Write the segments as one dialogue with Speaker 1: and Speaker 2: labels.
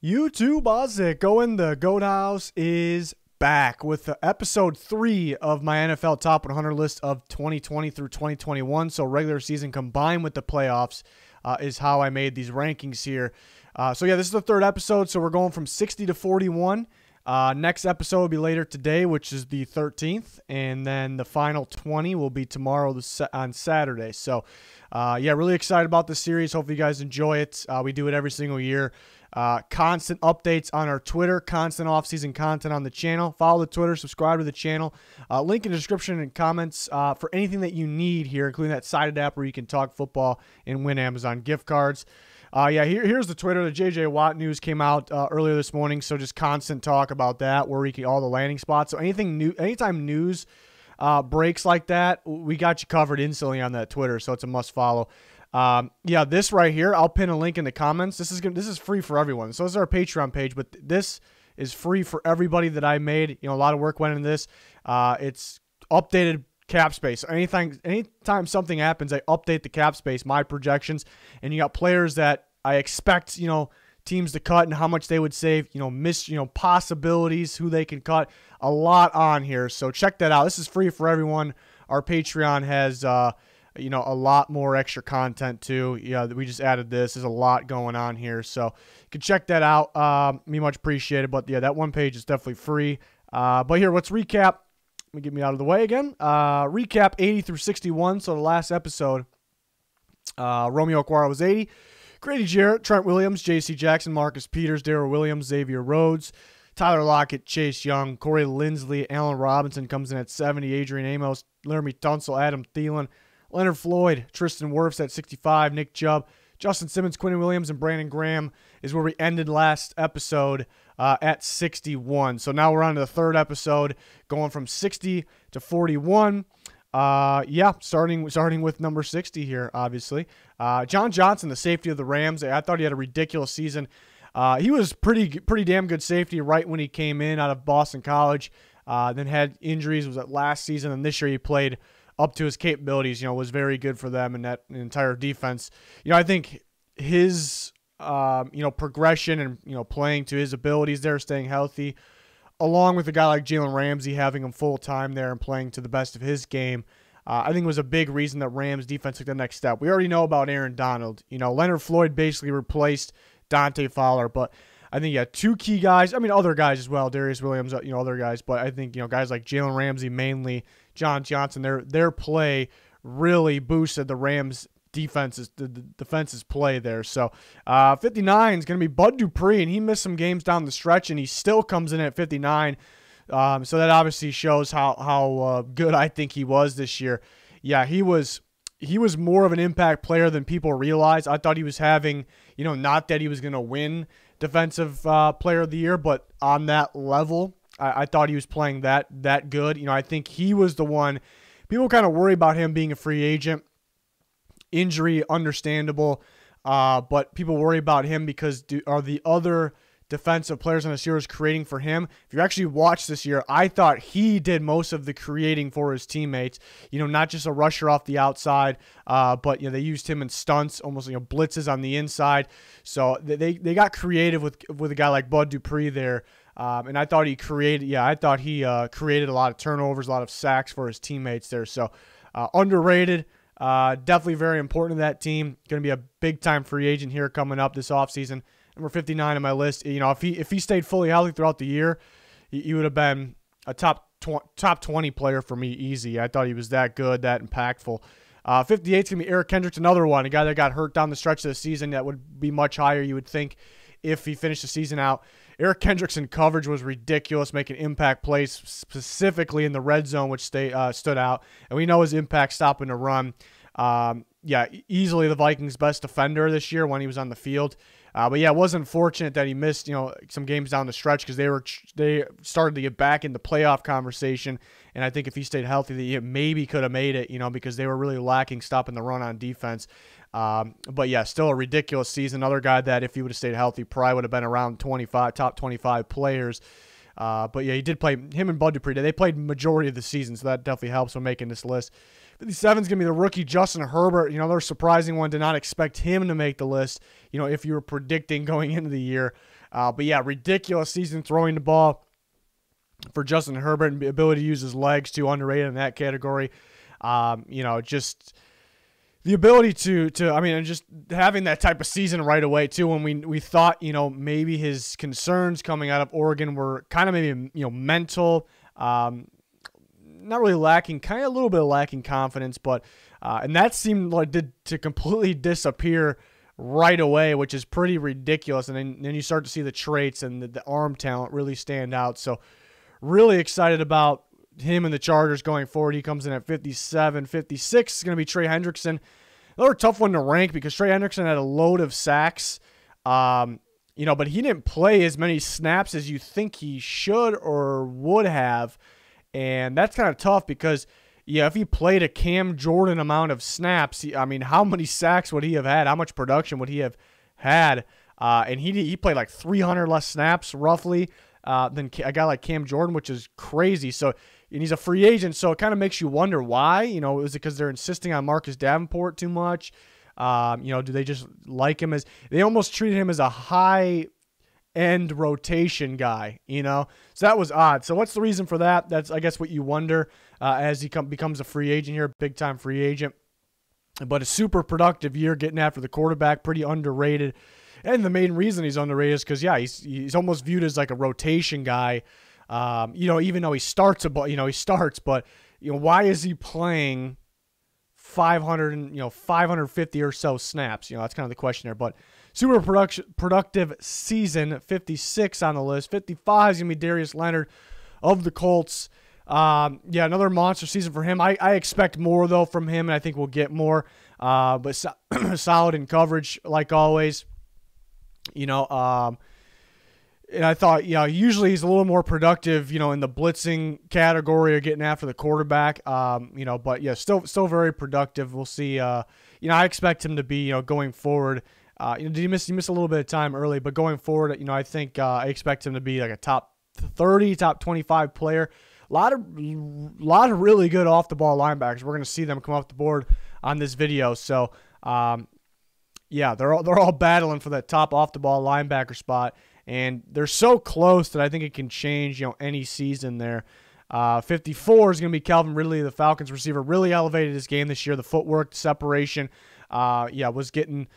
Speaker 1: YouTube, how's it going? The Goat House is back with episode 3 of my NFL Top 100 list of 2020 through 2021. So regular season combined with the playoffs is how I made these rankings here. So yeah, this is the third episode. So we're going from 60 to 41. Next episode will be later today, which is the 13th. And then the final 20 will be tomorrow on Saturday. So yeah, really excited about this series. Hopefully you guys enjoy it. We do it every single year. Constant updates on our Twitter, constant off-season content on the channel. Follow the Twitter, subscribe to the channel. Link in the description and comments for anything that you need here, including that sided app where you can talk football and win Amazon gift cards. Yeah, here's the Twitter. The J.J. Watt news came out earlier this morning, so just constant talk about that, where we can all the landing spots. So anything new, anytime news breaks like that, we got you covered instantly on that Twitter, so it's a must follow. Yeah, this right here, I'll pin a link in the comments. This is free for everyone. So this is our Patreon page, but this is free for everybody that I made. You know, a lot of work went into this. It's updated cap space. So anytime something happens, I update the cap space, my projections, and you got players that I expect, you know, teams to cut and how much they would save, possibilities, who they can cut, a lot on here. So check that out. This is free for everyone. Our Patreon has, a lot more extra content too. Yeah, we just added this. There's a lot going on here. So you can check that out. Me much appreciated. But yeah, that one page is definitely free. But here, let's recap. Let me get me out of the way again. Recap 80 through 61. So the last episode, Romeo Okwara was 80. Grady Jarrett, Trent Williams, J.C. Jackson, Marcus Peters, Darrell Williams, Xavier Rhodes, Tyler Lockett, Chase Young, Corey Linsley, Allen Robinson comes in at 70, Adrian Amos, Laramie Tunsil, Adam Thielen, Leonard Floyd, Tristan Wirfs at 65, Nick Chubb, Justin Simmons, Quinn Williams, and Brandon Graham is where we ended last episode at 61. So now we're on to the third episode, going from 60 to 41. Yeah, starting with number 60 here, obviously. John Johnson, the safety of the Rams. I thought he had a ridiculous season. He was pretty damn good safety right when he came in out of Boston College. Then had injuries, was at last season, and this year he played up to his capabilities, was very good for them and that entire defense. I think his, progression and, playing to his abilities there, staying healthy, along with a guy like Jalen Ramsey having him full time there and playing to the best of his game, I think was a big reason that Rams defense took the next step. We already know about Aaron Donald. Leonard Floyd basically replaced Dante Fowler, but I think, yeah, two key guys. I mean, other guys as well, Darius Williams, other guys. But I think, guys like Jalen Ramsey, mainly John Johnson, their play really boosted the Rams' defense's play there. So 59 is going to be Bud Dupree, and he missed some games down the stretch, and he still comes in at 59. So that obviously shows how good I think he was this year. Yeah, he was more of an impact player than people realize. I thought he was having, not that he was going to win Defensive Player of the Year, but on that level, I thought he was playing that good. I think he was the one. People kind of worry about him being a free agent. Injury, understandable, but people worry about him because are the other defensive players on the series creating for him? If you actually watch this year, I thought he did most of the creating for his teammates. Not just a rusher off the outside, but they used him in stunts, almost blitzes on the inside. So they got creative with a guy like Bud Dupree there, and I thought he created. Yeah, I thought he created a lot of turnovers, a lot of sacks for his teammates there. So underrated. Definitely very important to that team. Going to be a big-time free agent here coming up this offseason. Number 59 on my list. If he stayed fully healthy throughout the year, he would have been a top 20 player for me, easy. I thought he was that good, that impactful. 58 is going to be Eric Kendricks, another one, a guy that got hurt down the stretch of the season that would be much higher, you would think, if he finished the season out. Eric Kendricks in coverage was ridiculous, making impact plays specifically in the red zone, which stood out. And we know his impact stopping the run. Yeah, easily the Vikings' best defender this year when he was on the field. But yeah, it was unfortunate that he missed, some games down the stretch because they started to get back in the playoff conversation. And I think if he stayed healthy, he maybe could have made it, because they were really lacking stopping the run on defense. But yeah, still a ridiculous season. Another guy that if he would have stayed healthy, probably would have been around top 25 players. But yeah, he did play, him and Bud Dupree, they played majority of the season, so that definitely helps when making this list. 57 is going to be the rookie Justin Herbert. They're a surprising one. Did not expect him to make the list, if you were predicting going into the year. But yeah, ridiculous season throwing the ball for Justin Herbert, and the ability to use his legs too, underrated in that category. Just the ability to I mean, just having that type of season right away too, when we thought, maybe his concerns coming out of Oregon were kind of maybe, mental, not really lacking, kind of a little bit of lacking confidence, but and that seemed like to completely disappear right away, which is pretty ridiculous. And then you start to see the traits and the arm talent really stand out. So really excited about him and the Chargers going forward. He comes in at 57. 56 is going to be Trey Hendrickson. Another tough one to rank because Trey Hendrickson had a load of sacks, but he didn't play as many snaps as you think he should or would have. And that's kind of tough because, if he played a Cam Jordan amount of snaps, how many sacks would he have had? How much production would he have had? And he played like 300 less snaps roughly than a guy like Cam Jordan, which is crazy. So, and he's a free agent, so it kind of makes you wonder why. Is it because they're insisting on Marcus Davenport too much? Do they just like him they almost treated him as a high-end rotation guy, So that was odd. So what's the reason for that? That's, I guess, what you wonder as he becomes a free agent here, big-time free agent. But a super productive year getting after the quarterback, pretty underrated. And the main reason he's underrated is because, he's almost viewed as like a rotation guy. Even though he starts, but why is he playing 550 or so snaps? That's kind of the question there. But super productive season, 56 on the list. 55 is going to be Darius Leonard of the Colts. Another monster season for him. I expect more, though, from him, and I think we'll get more. But solid in coverage, like always. And I thought, usually he's a little more productive, in the blitzing category or getting after the quarterback. But still very productive. We'll see. I expect him to be, going forward. Did he miss a little bit of time early? But going forward, I think I expect him to be like a top 30, top 25 player. A lot of really good off the ball linebackers. We're going to see them come off the board on this video. So, they're all battling for that top off the ball linebacker spot. And they're so close that I think it can change, any season there. 54 is going to be Calvin Ridley, the Falcons receiver. Really elevated his game this year. The footwork, the separation, was getting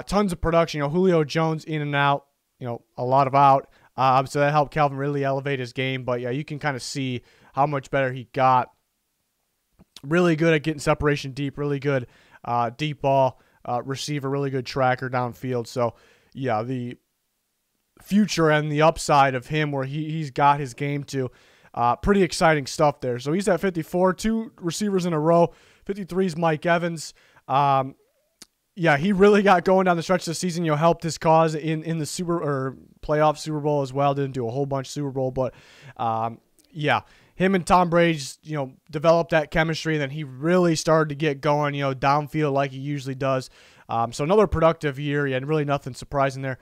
Speaker 1: tons of production. Julio Jones in and out, a lot of out. So that helped Calvin Ridley elevate his game. But, you can kind of see how much better he got. Really good at getting separation deep. Really good deep ball receiver. Really good tracker downfield. So, the future and the upside of him where he's got his game to. Pretty exciting stuff there. So he's at 54, 2 receivers in a row. 53 is Mike Evans. He really got going down the stretch this season. Helped his cause in the playoff Super Bowl as well. Didn't do a whole bunch Super Bowl, but him and Tom Brady developed that chemistry. And then he really started to get going, downfield like he usually does. So another productive year. And really nothing surprising there.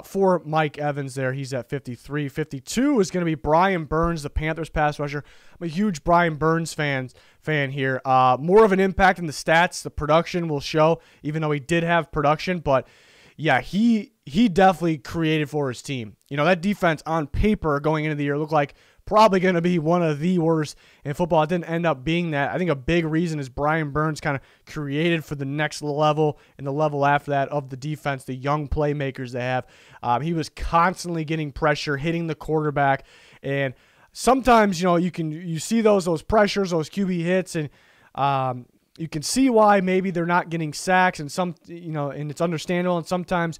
Speaker 1: For Mike Evans there, he's at 53. 52 is going to be Brian Burns, the Panthers pass rusher. I'm a huge Brian Burns fan here. More of an impact in the stats. The production will show, even though he did have production. But, he definitely created for his team. That defense on paper going into the year looked like probably going to be one of the worst in football. It didn't end up being that. I think a big reason is Brian Burns kind of created for the next level and the level after that of the defense, the young playmakers they have. He was constantly getting pressure, hitting the quarterback, and sometimes you see those pressures, those QB hits, and you can see why maybe they're not getting sacks, and and it's understandable. And sometimes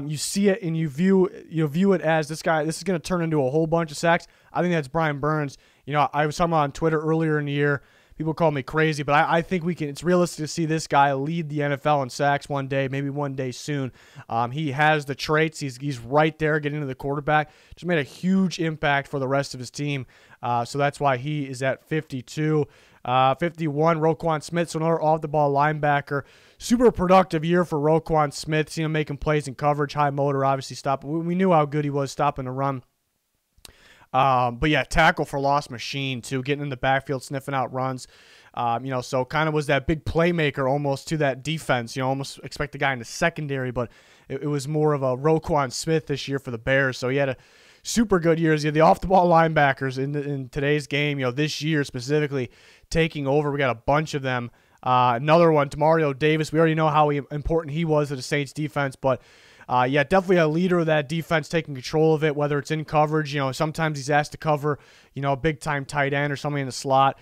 Speaker 1: you see it and you view it as this is going to turn into a whole bunch of sacks. I think that's Brian Burns. I was talking about on Twitter earlier in the year. People call me crazy, but I think it's realistic to see this guy lead the NFL in sacks one day, maybe one day soon. He has the traits. He's right there getting to the quarterback. Just made a huge impact for the rest of his team. So that's why he is at 52. 51, Roquan Smith, so another off-the-ball linebacker. Super productive year for Roquan Smith. Seen him making plays in coverage, high motor, obviously stopping. We knew how good he was stopping the run. Tackle for loss machine, too, getting in the backfield, sniffing out runs. So kind of was that big playmaker almost to that defense. Almost expect the guy in the secondary, but it was more of a Roquan Smith this year for the Bears. So he had a super good year. He had the off-the-ball linebackers in today's game, this year specifically, taking over. We got a bunch of them. Another one, Demario Davis. We already know how important he was to the Saints defense, but definitely a leader of that defense, taking control of it, whether it's in coverage. Sometimes he's asked to cover, a big-time tight end or somebody in the slot.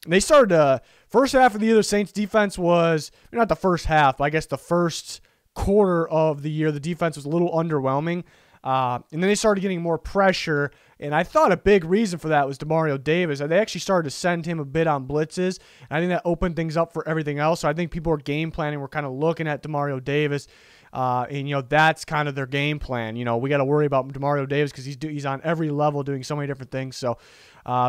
Speaker 1: They started first half of the year, the Saints defense was, not the first half, but I guess the first quarter of the year, the defense was a little underwhelming. And then they started getting more pressure, and I thought a big reason for that was Demario Davis. They actually started to send him a bit on blitzes, and I think that opened things up for everything else. So I think people were game planning. We're kind of looking at Demario Davis, and that's kind of their game plan. We got to worry about Demario Davis because he's on every level doing so many different things. So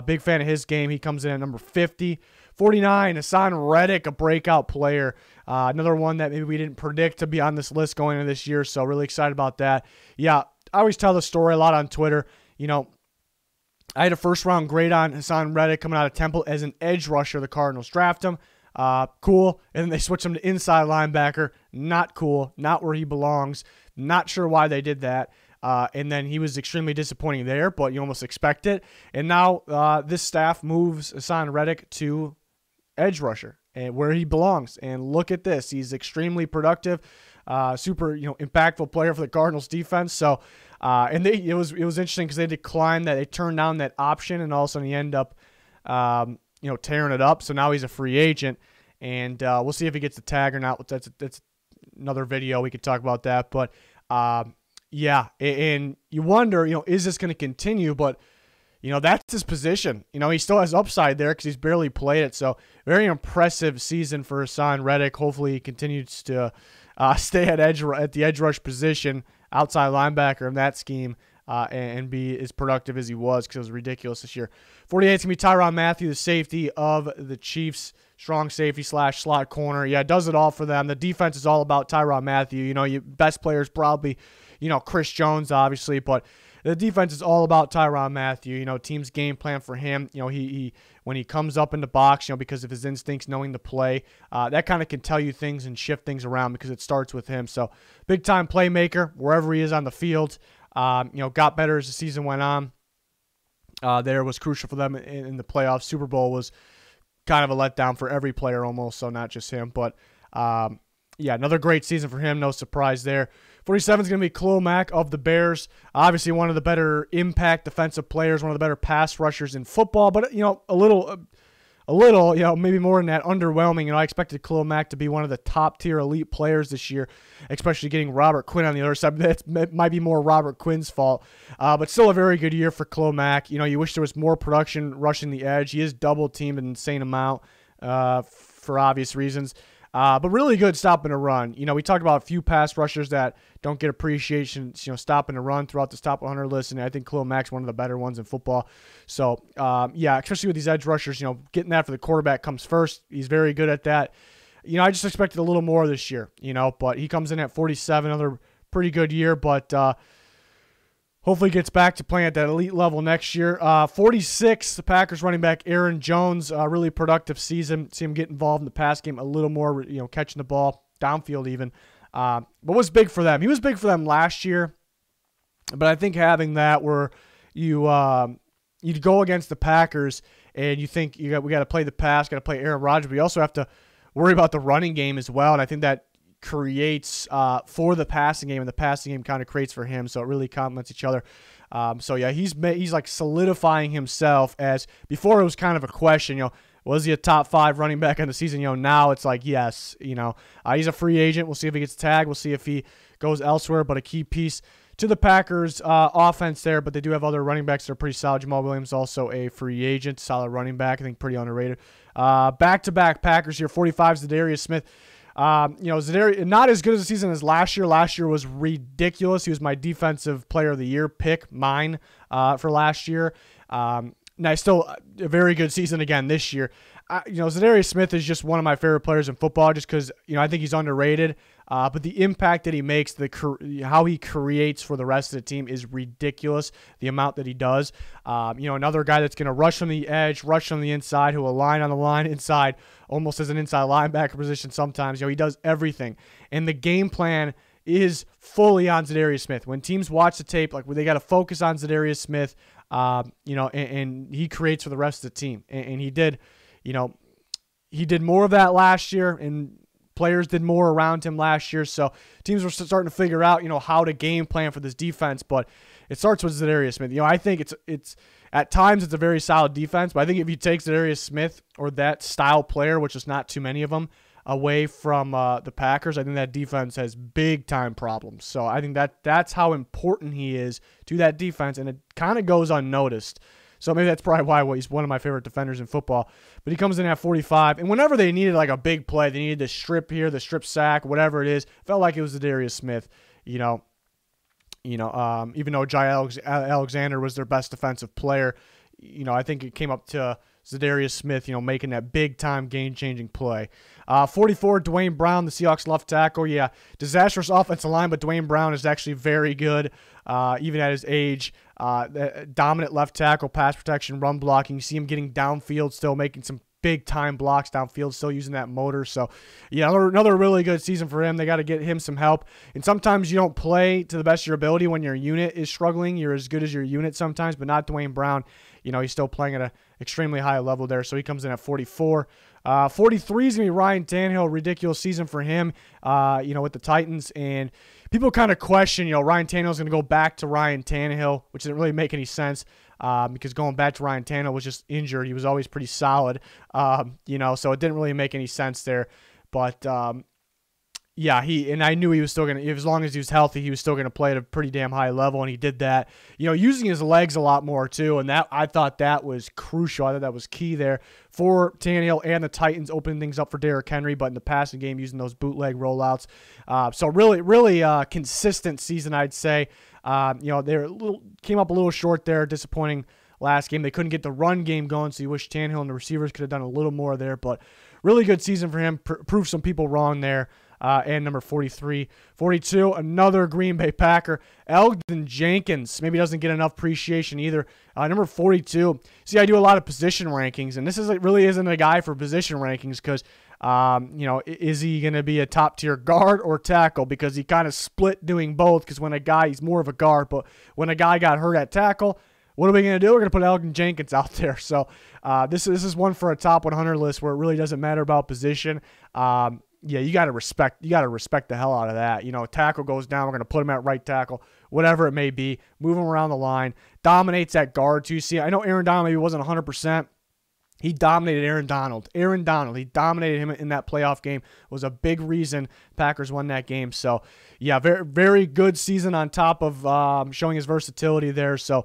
Speaker 1: big fan of his game. He comes in at number 50. 49, Hassan Reddick, a breakout player. Another one that maybe we didn't predict to be on this list going into this year, so really excited about that. Yeah, I always tell the story a lot on Twitter. I had a first-round grade on Hassan Reddick coming out of Temple as an edge rusher. The Cardinals draft him. Cool. And then they switch him to inside linebacker. Not cool. Not where he belongs. Not sure why they did that. And then he was extremely disappointing there, but you almost expect it. And now this staff moves Hassan Reddick to edge rusher, and where he belongs. And look at this. He's extremely productive, super impactful player for the Cardinals defense. So it was interesting because they declined that. They turned down that option, and all of a sudden he ended up tearing it up. So now he's a free agent, and we'll see if he gets the tag or not. That's another video. We could talk about that. But and you wonder, is this going to continue? But that's his position. He still has upside there because he's barely played it. So very impressive season for Hassan Reddick. Hopefully he continues to stay at the edge rush position, outside linebacker in that scheme, and be as productive as he was, because it was ridiculous this year. 48 is going to be Tyrann Mathieu, the safety of the Chiefs, strong safety / slot corner. Yeah, does it all for them. The defense is all about Tyrann Mathieu. Your best player is probably, Chris Jones, obviously, but the defense is all about Tyrann Mathieu. Team's game plan for him. He when he comes up in the box, because of his instincts, knowing the play, that kind of can tell you things and shift things around because it starts with him. So big time playmaker wherever he is on the field. Got better as the season went on. There was crucial for them in the playoffs. Super Bowl was kind of a letdown for every player almost, so not just him. But another great season for him. No surprise there. 47 is going to be Calais Campbell of the Bears. Obviously one of the better impact defensive players, one of the better pass rushers in football, but a little, maybe more than that, underwhelming. I expected Calais Campbell to be one of the top tier elite players this year, especially getting Robert Quinn on the other side. That might be more Robert Quinn's fault, but still a very good year for Calais Campbell. You wish there was more production rushing the edge. He is double teamed an insane amount for obvious reasons. But really good stopping a run. We talked about a few pass rushers that don't get appreciation, stopping a run throughout this top 100 list, and I think Calais Campbell's one of the better ones in football. So, especially with these edge rushers, getting that for the quarterback comes first. He's very good at that. I just expected a little more this year, but he comes in at 47, another pretty good year, but hopefully gets back to playing at that elite level next year. 46, the Packers running back Aaron Jones, really productive season. See him get involved in the pass game a little more, catching the ball downfield even. But was big for them. He was big for them last year, but I think having that where you'd go against the Packers and you think we got to play the pass, got to play Aaron Rodgers, but you also have to worry about the running game as well. And I think that creates for the passing game, and the passing game kind of creates for him, so it really complements each other. He's like solidifying himself. As before it was kind of a question, was he a top 5 running back in the season? Now it's like, yes, he's a free agent. We'll see if he gets tagged. We'll see if he goes elsewhere, but a key piece to the Packers offense there, but they do have other running backs that are pretty solid. Jamal Williams also a free agent, solid running back, I think pretty underrated. Back-to-back Packers here. 45 is Darius Smith. Zadarius, not as good as a season as last year. Last year was ridiculous. He was my defensive player of the year pick, mine, for last year. Now, still a very good season again this year. Zadarius Smith is just one of my favorite players in football just because, I think he's underrated. But the impact that he makes, how he creates for the rest of the team is ridiculous, the amount that he does. Another guy that's going to rush from the edge, rush from the inside, who will line on the line inside, almost as an inside linebacker position sometimes. He does everything. And the game plan is fully on Darius Smith. When teams watch the tape, like they got to focus on Darius Smith, and he creates for the rest of the team. And he did, he did more of that last year, and players did more around him last year. So teams were starting to figure out, how to game plan for this defense. But it starts with Darius Smith. I think it's at times it's a very solid defense, but I think if you take Darius Smith or that style player, which is not too many of them, away from the Packers, I think that defense has big time problems. So I think that's how important he is to that defense, and it kind of goes unnoticed. So maybe that's probably why he's one of my favorite defenders in football. But he comes in at 45, and whenever they needed like a big play, they needed the strip here, the strip sack, whatever it is, felt like it was the Darius Smith. Even though Jai Alexander was their best defensive player, I think it came up to Darius Smith, making that big-time game-changing play. 44, Duane Brown, the Seahawks left tackle. Yeah, disastrous offensive line, but Duane Brown is actually very good, even at his age. Dominant left tackle, pass protection, run blocking. You see him getting downfield still, making some big-time blocks downfield, still using that motor. So, yeah, another really good season for him. They got to get him some help. And sometimes you don't play to the best of your ability when your unit is struggling. You're as good as your unit sometimes, but not Duane Brown. He's still playing at an extremely high level there, so he comes in at 44. 43 is going to be Ryan Tannehill. Ridiculous season for him, with the Titans. And people kind of question, Ryan Tannehill's going to go back to Ryan Tannehill, which didn't really make any sense because going back to Ryan Tannehill was just injured. He was always pretty solid, so it didn't really make any sense there. But, I knew he was still going to, as long as he was healthy, he was still going to play at a pretty damn high level, and he did that. Using his legs a lot more too, and I thought that was crucial. I thought that was key there for Tannehill and the Titans, opening things up for Derrick Henry, but in the passing game, using those bootleg rollouts. So really, really consistent season, I'd say. They came up a little short there, disappointing last game. They couldn't get the run game going, so you wish Tannehill and the receivers could have done a little more there, but really good season for him. Proved some people wrong there. And number 43. 42, another Green Bay Packer, Elgton Jenkins. Maybe doesn't get enough appreciation either. Number 42. See, I do a lot of position rankings, and this really isn't a guy for position rankings because, is he going to be a top-tier guard or tackle? Because he kind of split doing both because he's more of a guard, but when a guy got hurt at tackle, what are we going to do? We're going to put Elgton Jenkins out there. So this is one for a top 100 list where it really doesn't matter about position. You got to respect the hell out of that. Tackle goes down, we're going to put him at right tackle, whatever it may be. Move him around the line. Dominates that guard too. See, I know Aaron Donald maybe wasn't 100%. He dominated Aaron Donald. He dominated him in that playoff game. Was a big reason Packers won that game. So, yeah, very, very good season on top of showing his versatility there. So,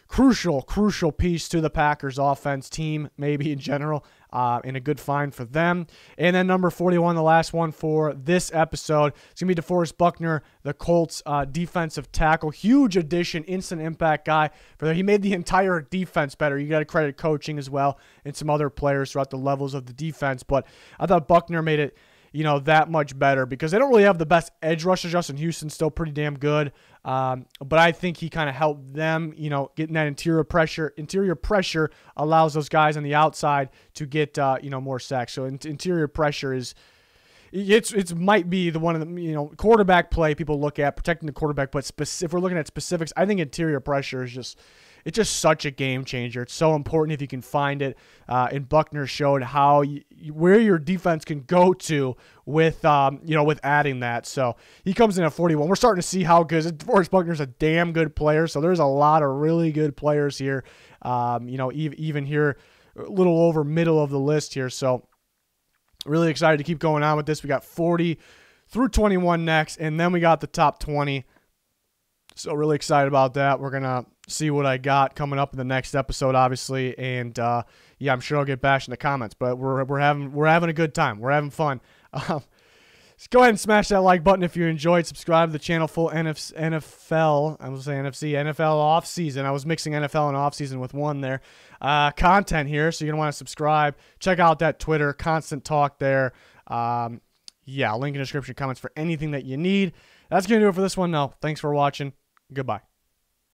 Speaker 1: crucial piece to the Packers offense team, maybe in general, and a good find for them. And then number 41, the last one for this episode, it's going to be DeForest Buckner, the Colts defensive tackle. Huge addition, instant impact guy. He made the entire defense better. You got to credit coaching as well and some other players throughout the levels of the defense. But I thought Buckner made it that much better because they don't really have the best edge rushers. Justin Houston's still pretty damn good. But I think he kind of helped them, getting that interior pressure. Interior pressure allows those guys on the outside to get, more sacks. So interior pressure it might be the one of the, quarterback play people look at, protecting the quarterback. But if we're looking at specifics, I think interior pressure is it's just such a game changer. It's so important if you can find it. And Buckner showed where your defense can go to with adding that. So he comes in at 41. We're starting to see how good. DeForest Buckner's a damn good player. So there's a lot of really good players here. Even here, a little over middle of the list here. So really excited to keep going on with this. We got 40 through 21 next, and then we got the top 20. So really excited about that. We're going to see what I got coming up in the next episode, obviously. And, I'm sure I'll get bashed in the comments. But we're having a good time. We're having fun. Just go ahead and smash that like button if you enjoyed. Subscribe to the channel. Full NFL. I was saying NFC. NFL off-season. I was mixing NFL and off-season with one there. Content here, so you're going to want to subscribe. Check out that Twitter. Constant talk there. yeah, link in the description, comments for anything that you need. That's going to do it for this one. Now, thanks for watching. Goodbye.